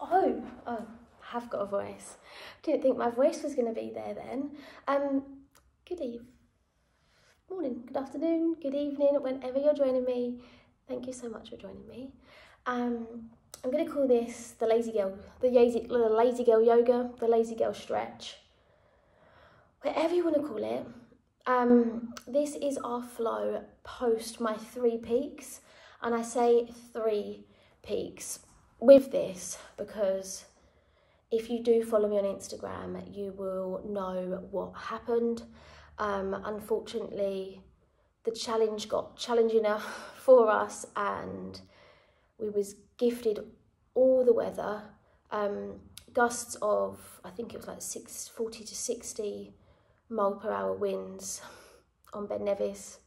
Oh, I have got a voice. Didn't think my voice was going to be there then. Good morning, good afternoon, good evening, whenever you're joining me. Thank you so much for joining me. I'm going to call this the lazy girl yoga, the lazy girl stretch, whatever you want to call it. This is our flow post my 3 peaks, and I say 3 peaks with this because if you do follow me on Instagram, you will know what happened. Unfortunately, the challenge got challenging enough for us, and we was gifted all the weather, gusts of, I think it was like 40 to 60 mile per hour winds on Ben Nevis.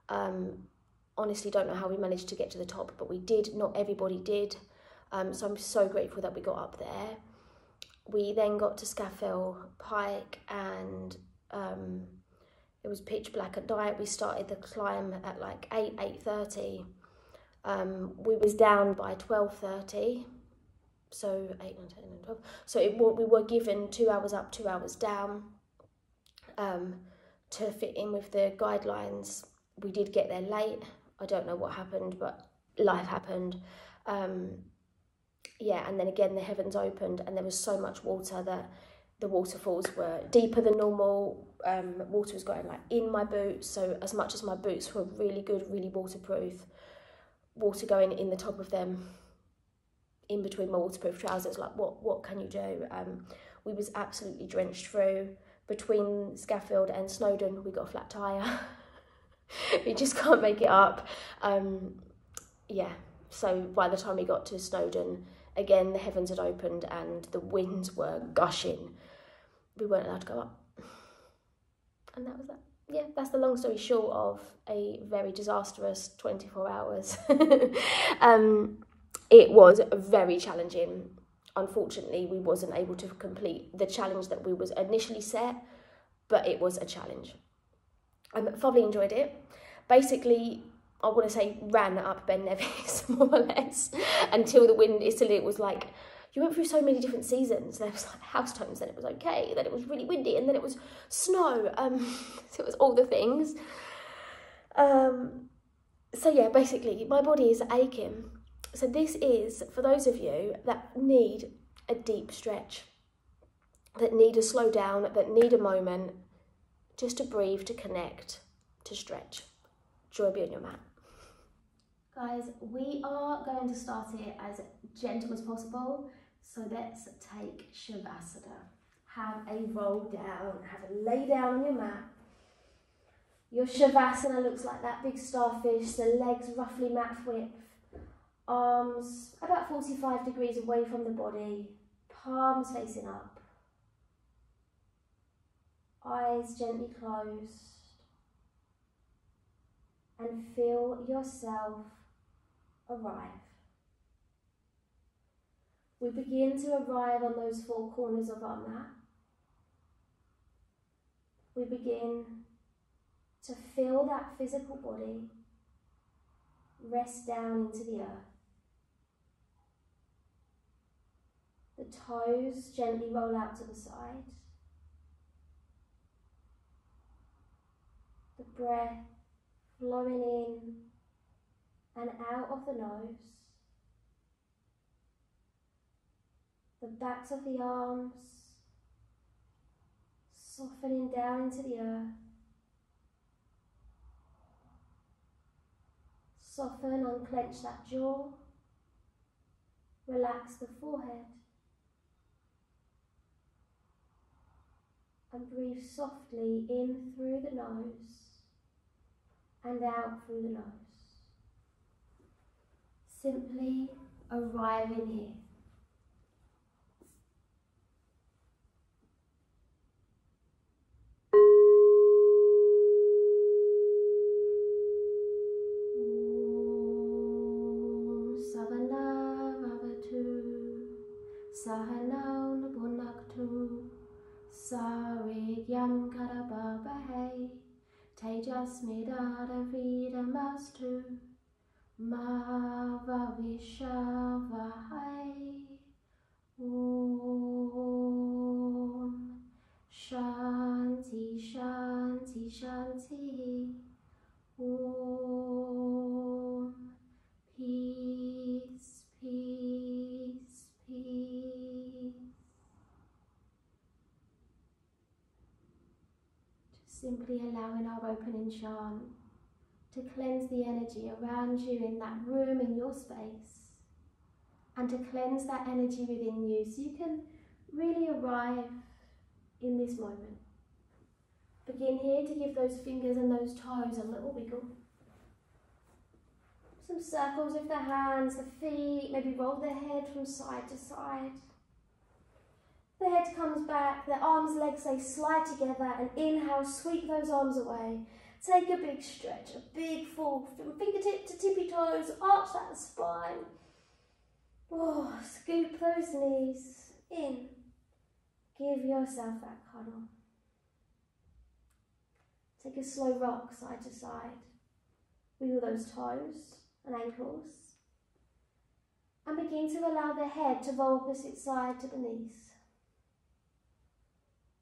Honestly, don't know how we managed to get to the top, but we did. Not everybody did. So I'm so grateful that we got up there. We then got to Scafell Pike, and it was pitch black at night. We started the climb at like 8:30. We was down by 12:30, so 8, 9, 10, 11, 12. So we were given 2 hours up, 2 hours down, to fit in with the guidelines. We did get there late. I don't know what happened, but life happened. Yeah, and then again the heavens opened, and there was so much water that the waterfalls were deeper than normal. Water was going like in my boots, so as much as my boots were really good, really waterproof, water going in the top of them, in between my waterproof trousers, like what can you do? We was absolutely drenched through. Between Scaffield and Snowdon, we got a flat tyre. We just can't make it up. Yeah, so by the time we got to Snowdon, again, the heavens had opened and the winds were gushing. We weren't allowed to go up. And that was that. Yeah, that's the long story short of a very disastrous 24 hours. It was very challenging. Unfortunately, we wasn't able to complete the challenge that we was initially set, but it was a challenge. I thoroughly enjoyed it. Basically, I want to say ran up Ben Nevis, more or less, until the wind, it was like, you went through so many different seasons. There was like house tones, then it was okay, then it was really windy, and then it was snow. So it was all the things. So yeah, basically, my body is aching. So this is, for those of you that need a deep stretch, that need to slow down, that need a moment, just to breathe, to connect, to stretch. Joy be on your mat. Guys, we are going to start it as gentle as possible. So let's take Shavasana. Have a roll down, have a lay down on your mat. Your Shavasana looks like that big starfish, the legs roughly mat width, arms about 45 degrees away from the body, palms facing up, eyes gently closed, and feel yourself arrive. We begin to arrive on those 4 corners of our mat. We begin to feel that physical body rest down into the earth. The toes gently roll out to the side. The breath flowing in and out of the nose. The backs of the arms softening down into the earth. Soften, unclench that jaw. Relax the forehead. And breathe softly in through the nose and out through the nose. Simply arriving here. Sahanau Nabunaktu Sarigyam Karababahe Tejas Midada Vidamastu Mavavishavahai Om Shanti Shanti Shanti. Om Peace Peace Peace. Just simply allowing our opening chant to cleanse the energy around you in that room, in your space, and to cleanse that energy within you so you can really arrive in this moment. Begin here to give those fingers and those toes a little wiggle. Some circles with the hands, the feet, maybe roll the head from side to side. The head comes back, the arms, legs, they slide together, and inhale, sweep those arms away. Take a big stretch, a big fall from fingertip to tippy toes, arch that spine. Oh, scoop those knees in. Give yourself that cuddle. Take a slow rock side to side. Wiggle those toes and ankles. And begin to allow the head to roll opposite side to the knees.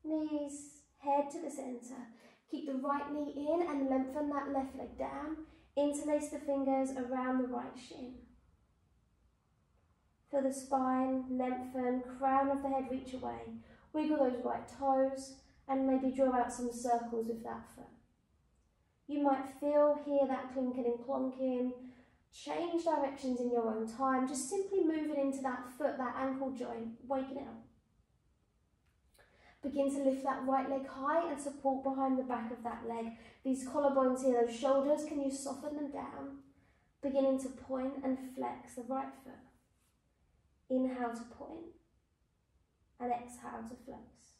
Knees, head to the centre. Keep the right knee in and lengthen that left leg down. Interlace the fingers around the right shin. Feel the spine lengthen, crown of the head reach away. Wiggle those right toes and maybe draw out some circles with that foot. You might hear that clinking and clonking. Change directions in your own time. Just simply moving into that foot, that ankle joint, waking it up. Begin to lift that right leg high and support behind the back of that leg. These collarbones here, those shoulders, can you soften them down? Beginning to point and flex the right foot. Inhale to point and exhale to flex.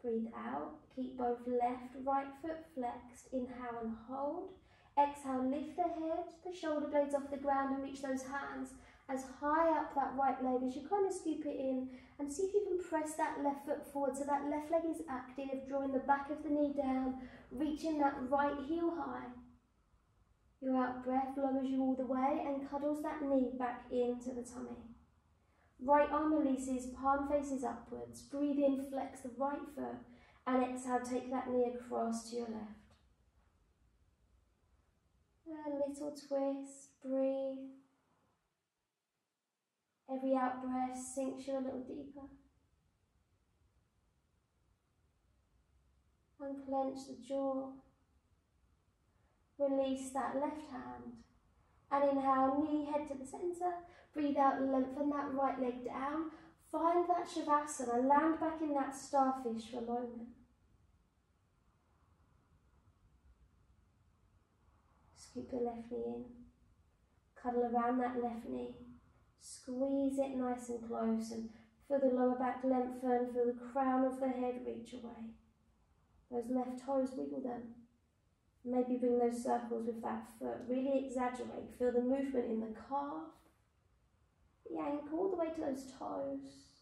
Breathe out, keep both left, right foot flexed. Inhale and hold. Exhale, lift the head, the shoulder blades off the ground and reach those hands as high up that right leg as you kind of scoop it in, and see if you can press that left foot forward so that left leg is active, drawing the back of the knee down, reaching that right heel high. Your out breath lowers you all the way and cuddles that knee back into the tummy. Right arm releases, palm faces upwards. Breathe in, flex the right foot, and exhale, take that knee across to your left. A little twist, breathe. Every out breath sinks you a little deeper. Unclench the jaw. Release that left hand. And inhale, knee, head to the centre. Breathe out, lengthen that right leg down. Find that Shavasana, land back in that starfish for a moment. Scoop the left knee in. Cuddle around that left knee. Squeeze it nice and close and feel the lower back lengthen, feel the crown of the head reach away. Those left toes, wiggle them. Maybe bring those circles with that foot. Really exaggerate. Feel the movement in the calf, the ankle, all the way to those toes.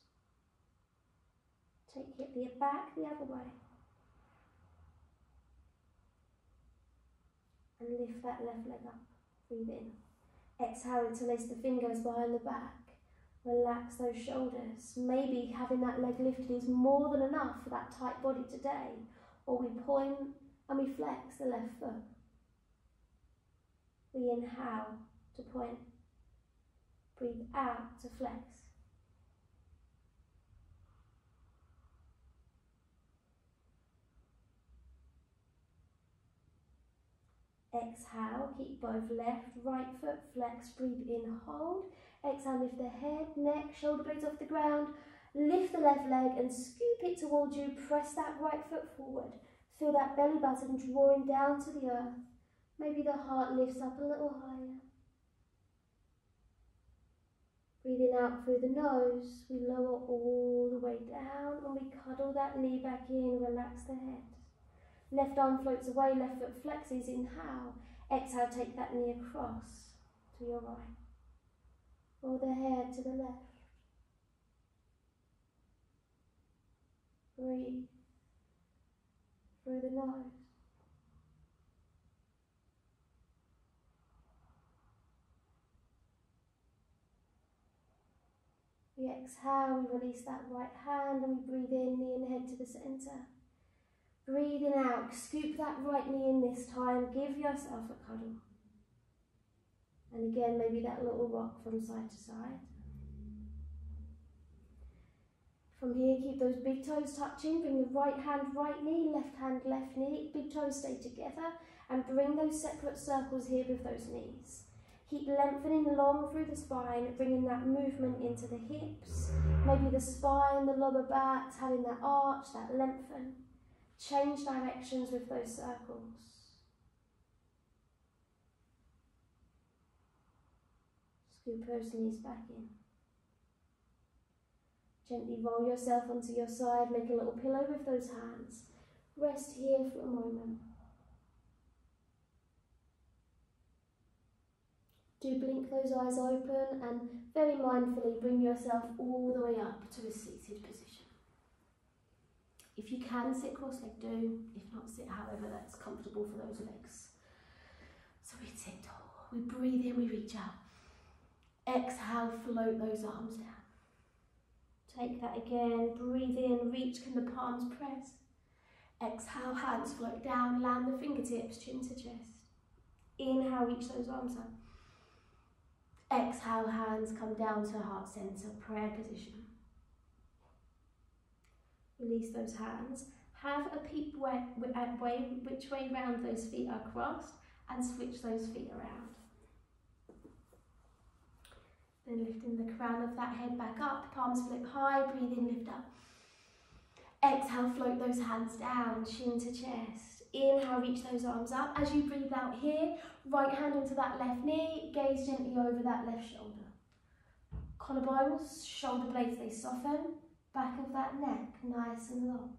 Take it back the other way. And lift that left leg up. Breathe in. Exhale, interlace the fingers behind the back. Relax those shoulders. Maybe having that leg lifted is more than enough for that tight body today. Or we point and we flex the left foot. We inhale to point. Breathe out to flex. Exhale, keep both left, right foot flex. Breathe in, hold. Exhale, lift the head, neck, shoulder blades off the ground. Lift the left leg and scoop it towards you. Press that right foot forward. Feel that belly button drawing down to the earth. Maybe the heart lifts up a little higher. Breathing out through the nose, we lower all the way down and we cuddle that knee back in, relax the head. Left arm floats away, left foot flexes, inhale. Exhale, take that knee across to your right. Or the head to the left. Breathe through the nose. we exhale, we release that right hand and we breathe in, knee and head to the centre. Breathing out, scoop that right knee in this time, give yourself a cuddle. And again, maybe that little rock from side to side. From here, keep those big toes touching, bring the right hand, right knee, left knee, big toes stay together, and bring those separate circles here with those knees. Keep lengthening long through the spine, bringing that movement into the hips, maybe the spine, the lower back, having that arch, that lengthen. Change directions with those circles. Scoop those knees back in. Gently roll yourself onto your side, make a little pillow with those hands. Rest here for a moment. Do blink those eyes open and very mindfully bring yourself all the way up to a seated position. If you can sit cross-legged, do. If not, sit however that's comfortable for those legs. So we sit tall. We breathe in, we reach out. Exhale, float those arms down. Take that again, breathe in, reach, can the palms press? Exhale, hands float down, land the fingertips, chin to chest. Inhale, reach those arms up. Exhale, hands come down to heart center, prayer position. Release those hands. Have a peep which way round those feet are crossed and switch those feet around. Then lifting the crown of that head back up, palms flip high, breathe in, lift up. Exhale, float those hands down, chin to chest. Inhale, reach those arms up. As you breathe out here, right hand onto that left knee, gaze gently over that left shoulder. Collarbones, shoulder blades, they soften. Back of that neck, nice and long.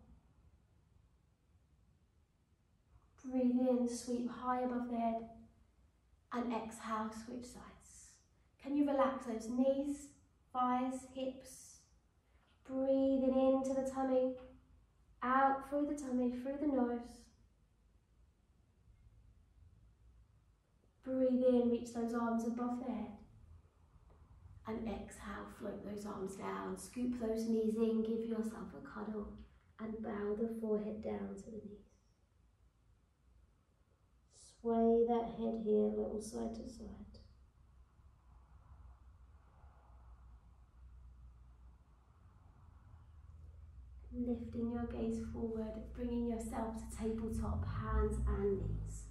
Breathe in, sweep high above the head. And exhale, switch sides. Can you relax those knees, thighs, hips? Breathing into the tummy, out through the tummy, through the nose. Breathe in, reach those arms above the head. And exhale, float those arms down, scoop those knees in, give yourself a cuddle, and bow the forehead down to the knees. Sway that head here, little side to side. Lifting your gaze forward, bringing yourself to tabletop, hands and knees.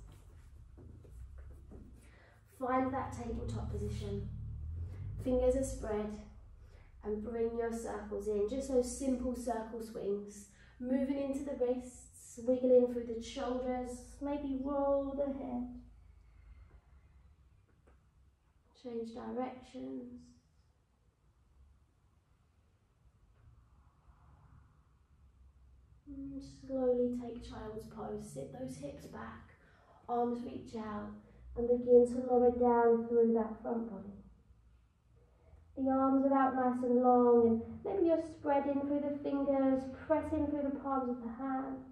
Find that tabletop position. Fingers are spread and bring your circles in. Just those simple circle swings. Moving into the wrists, wiggling through the shoulders, maybe roll the head. Change directions. And slowly take child's pose. Sit those hips back, arms reach out, and begin to lower down through that front body. The arms are out nice and long, and maybe you're spreading through the fingers, pressing through the palms of the hands.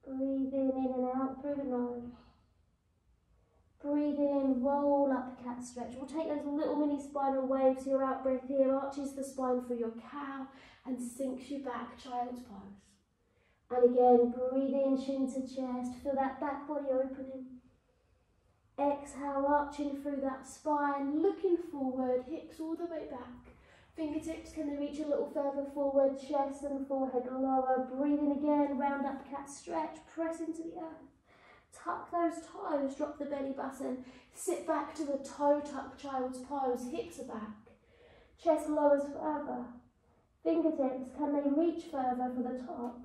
Breathing in and out through the nose. Breathe in, roll up the cat stretch. We'll take those little mini spinal waves. Your out breath here arches the spine through your cow and sinks you back, child's pose. And again, breathe in, chin to chest. Feel that back body opening. Exhale, arching through that spine, looking forward, hips all the way back. Fingertips, can they reach a little further forward? Chest and forehead lower. Breathing again, round up cat stretch, press into the earth. Tuck those toes, drop the belly button. Sit back to the toe tuck child's pose, hips are back. Chest lowers further. Fingertips, can they reach further for the top?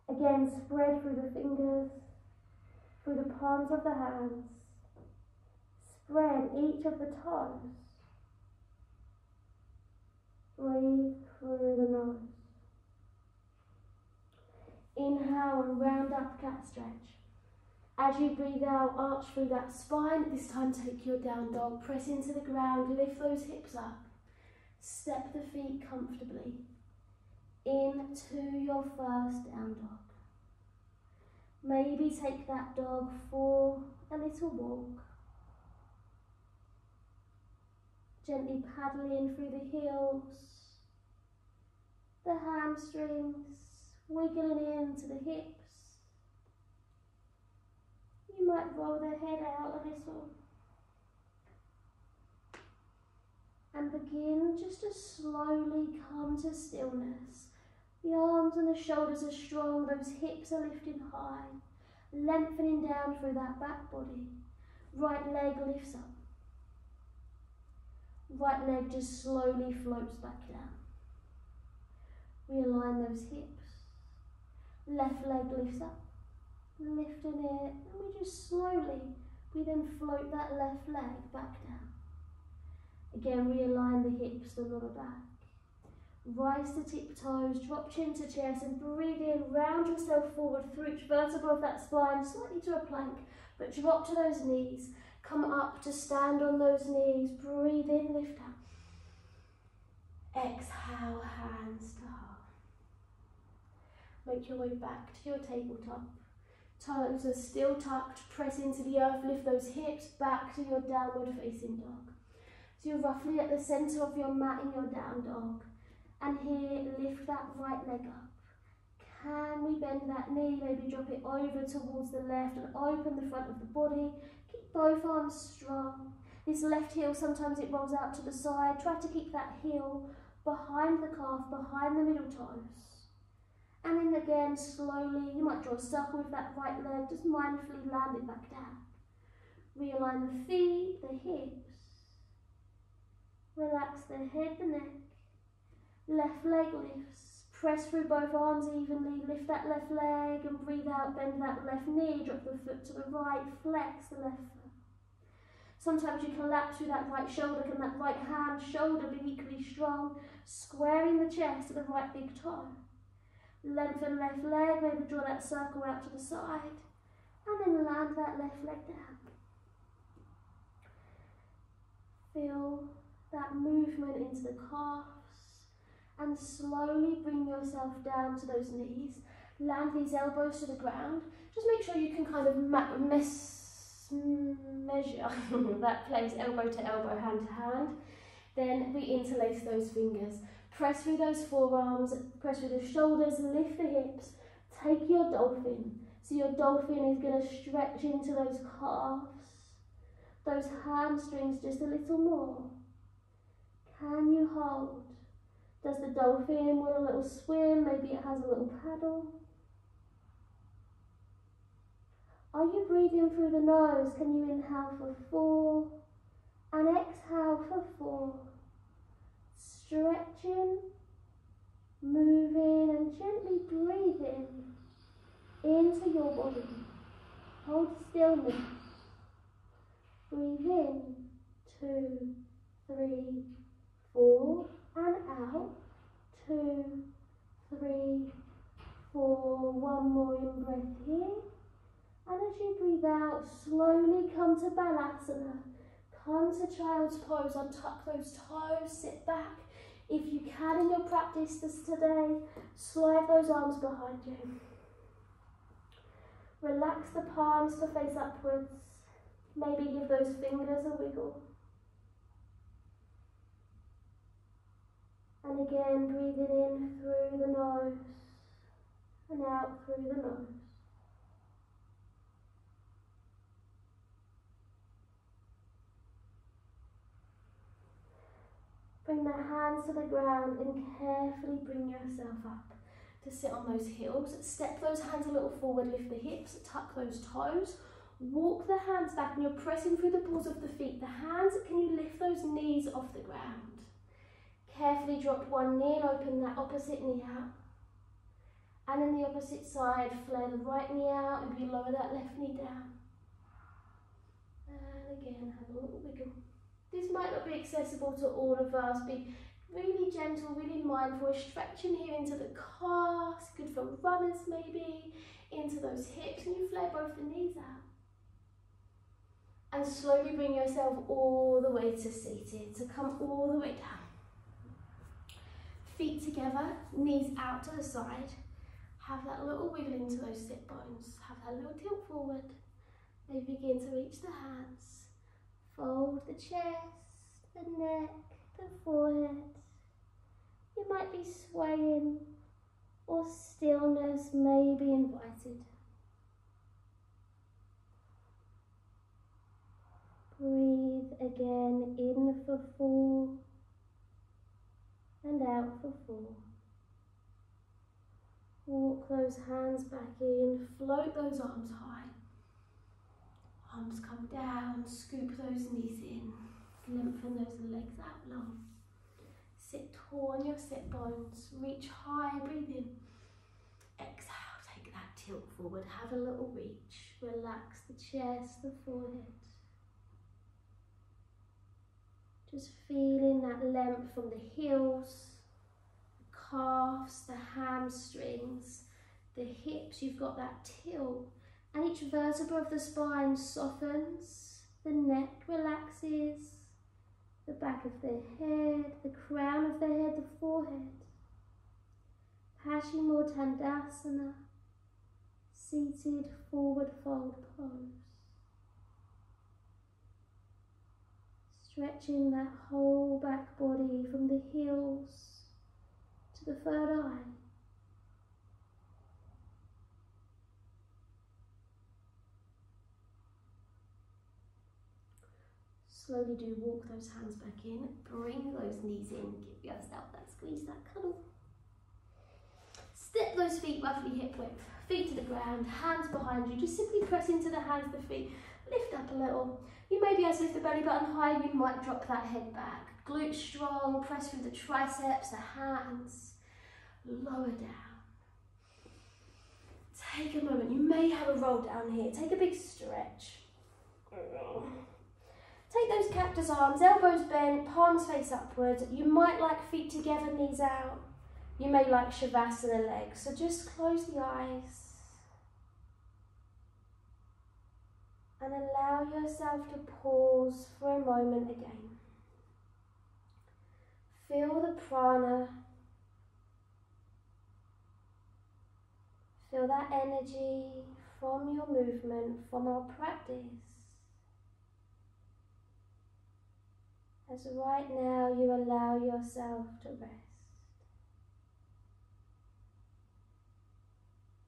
Again, spread through the fingers, through the palms of the hands. Spread each of the toes. Breathe through the nose. Inhale and round up cat stretch. As you breathe out, arch through that spine. This time take your down dog. Press into the ground, lift those hips up. Step the feet comfortably into your first down dog. Maybe take that dog for a little walk. Gently paddling through the heels, the hamstrings, wiggling into the hips. You might roll the head out a little. And begin just to slowly come to stillness. The arms and the shoulders are strong, those hips are lifting high, lengthening down through that back body. Right leg lifts up. Right leg just slowly floats back down. Realign those hips. Left leg lifts up, lifting it, and we just slowly, we then float that left leg back down. Again, realign the hips, the lower back. Rise to tiptoes, drop chin to chest, and breathe in, round yourself forward through each vertebra of that spine, slightly to a plank, but drop to those knees. Come up to stand on those knees, breathe in, lift up. Exhale, hands to heart. Make your way back to your tabletop. Toes are still tucked, press into the earth, lift those hips back to your downward facing dog. So you're roughly at the centre of your mat in your down dog. And here, lift that right leg up. Can we bend that knee, maybe drop it over towards the left and open the front of the body. Keep both arms strong. This left heel, sometimes it rolls out to the side. Try to keep that heel behind the calf, behind the middle toes. And then again, slowly, you might draw a circle with that right leg, just mindfully land it back down. Realign the feet, the hips. Relax the head, the neck. Left leg lifts. Press through both arms evenly. Lift that left leg and breathe out. Bend that left knee. Drop the foot to the right. Flex the left foot. Sometimes you collapse through that right shoulder. Can that right hand, shoulder be equally strong? Squaring the chest to the right big toe. Lengthen left leg. Maybe draw that circle out to the side. And then land that left leg down. Feel that movement into the calves. And slowly bring yourself down to those knees. Land these elbows to the ground. Just make sure you can kind of measure that place, elbow to elbow, hand to hand. Then we interlace those fingers. Press through those forearms, press through the shoulders, lift the hips. Take your dolphin. So your dolphin is going to stretch into those calves, those hamstrings just a little more. Can you hold? Does the dolphin want a little swim? Maybe it has a little paddle. Are you breathing through the nose? Can you inhale for 4 and exhale for 4? Stretching, moving and gently breathing into your body. Hold stillness. Breathe in, 2, 3, 4 and out. 2, 3, 4. One more in breath here. And as you breathe out, slowly come to Balasana. Come to Child's Pose. Untuck those toes. Sit back. If you can in your practice today, slide those arms behind you. Relax the palms to face upwards. Maybe give those fingers a wiggle. And again, breathing in through the nose and out through the nose. Bring the hands to the ground and carefully bring yourself up to sit on those heels. Step those hands a little forward, lift the hips, tuck those toes. Walk the hands back and you're pressing through the balls of the feet. The hands, can you lift those knees off the ground? Carefully drop one knee and open that opposite knee out. And then the opposite side, flare the right knee out and you lower that left knee down. And again, have a little wiggle. This might not be accessible to all of us. Be really gentle, really mindful. Stretching here into the calves, good for runners maybe, into those hips, and you flare both the knees out. And slowly bring yourself all the way to seated, so come all the way down. Feet together, knees out to the side. Have that little wiggle into those sit bones. Have that little tilt forward. Maybe begin to reach the hands. Fold the chest, the neck, the forehead. You might be swaying, or stillness may be invited. Breathe again, in for 4 and out for 4. Walk those hands back in, float those arms high. Arms come down, scoop those knees in, lengthen those legs out long. Sit tall on your sit bones, reach high, breathe in. Exhale, take that tilt forward, have a little reach. Relax the chest, the forehead. Just feeling that length from the heels, the calves, the hamstrings, the hips. You've got that tilt, and each vertebra of the spine softens, the neck relaxes, the back of the head, the crown of the head, the forehead. Paschimottanasana, seated forward fold pose. Stretching that whole back body from the heels to the third eye. Slowly do walk those hands back in, bring those knees in, give yourself that squeeze, that cuddle. Step those feet roughly hip width, feet to the ground, hands behind you, just simply press into the hands, the feet, lift up a little. You may be able to lift the belly button higher, you might drop that head back. Glutes strong, press through the triceps, the hands, lower down. Take a moment, you may have a roll down here, take a big stretch. Take those cactus arms, elbows bent, palms face upwards. You might like feet together, knees out. You may like Shavasana legs, so just close the eyes. And allow yourself to pause for a moment again. Feel the prana. Feel that energy from your movement, from our practice. As right now you allow yourself to rest.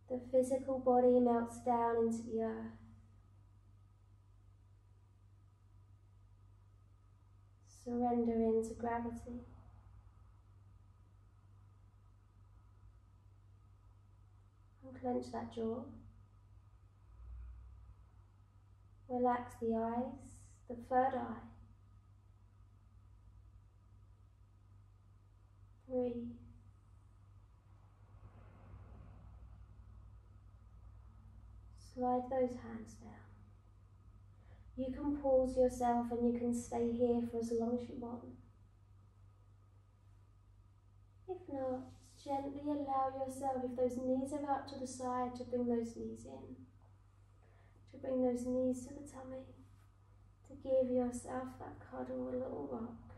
The physical body melts down into the earth. Surrendering to gravity. Unclench that jaw. Relax the eyes, the third eye. Breathe. Slide those hands down. You can pause yourself and you can stay here for as long as you want. If not, gently allow yourself, if those knees are out to the side, to bring those knees in. To bring those knees to the tummy. To give yourself that cuddle, a little rock.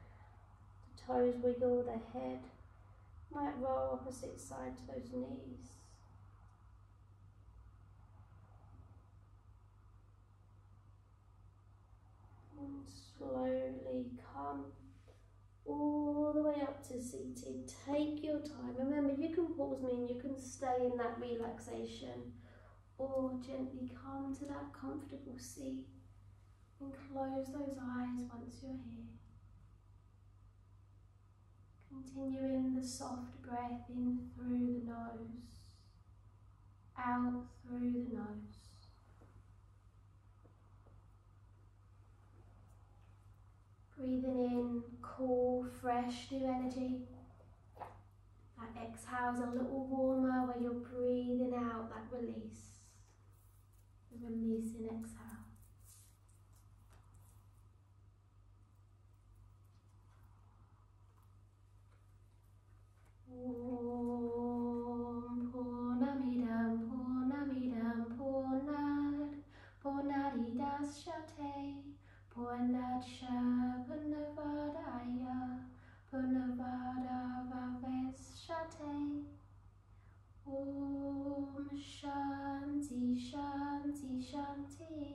The toes wiggle, the head might roll opposite side to those knees. And slowly come all the way up to seated. Take your time. Remember, you can pause me and you can stay in that relaxation, or gently come to that comfortable seat and close those eyes once you're here. Continuing the soft breath in through the nose, out through the nose. Breathing in cool, fresh, new energy. That exhale's a little warmer where you're breathing out that release. The releasing exhale. Om Purnamidam Purnamidam Purnat Purnadidashyate Purnadsha Purnavadaya Purnavada Vavesyate. Om Shanti Shanti Shanti.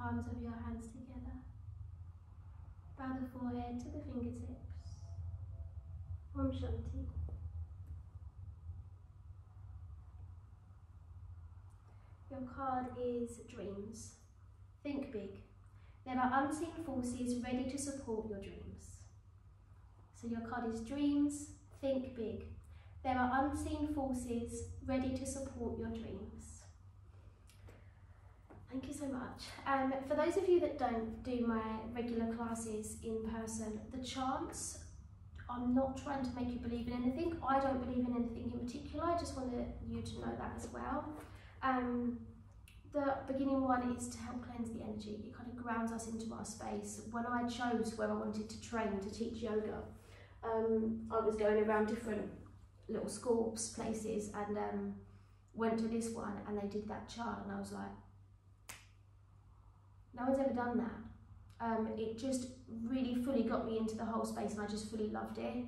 palms of your hands together. Bow the forehead to the fingertips. Om Shanti. Your card is dreams. Think big. There are unseen forces ready to support your dreams. So your card is dreams. Think big. There are unseen forces ready to support your dreams. Thank you so much. For those of you that don't do my regular classes in person, the chants, I'm not trying to make you believe in anything. I don't believe in anything in particular. I just wanted you to know that as well. The beginning one is to help cleanse the energy. It kind of grounds us into our space. When I chose where I wanted to train to teach yoga, I was going around different little schools, places, and went to this one and they did that chant and I was like, no one's ever done that. It just really fully got me into the whole space and I just fully loved it.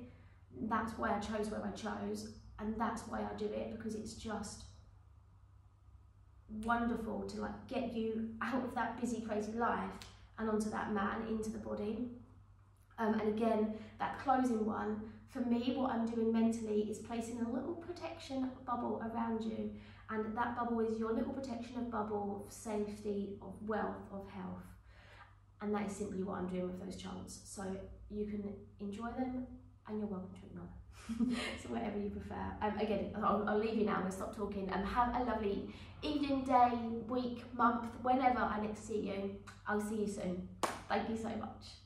That's why I chose where I chose and that's why I do it, because it's just wonderful to like get you out of that busy crazy life and onto that mat and into the body. And again, that closing one, for me what I'm doing mentally is placing a little protection bubble around you, and that bubble is your little protection of bubble of safety, of wealth, of health, and that is simply what I'm doing with those chants. So you can enjoy them and you're welcome to ignore them. So whatever you prefer. Again, I'll leave you now, I'm going to stop talking. Have a lovely evening, day, week, month, whenever I next see you. I'll see you soon. Thank you so much.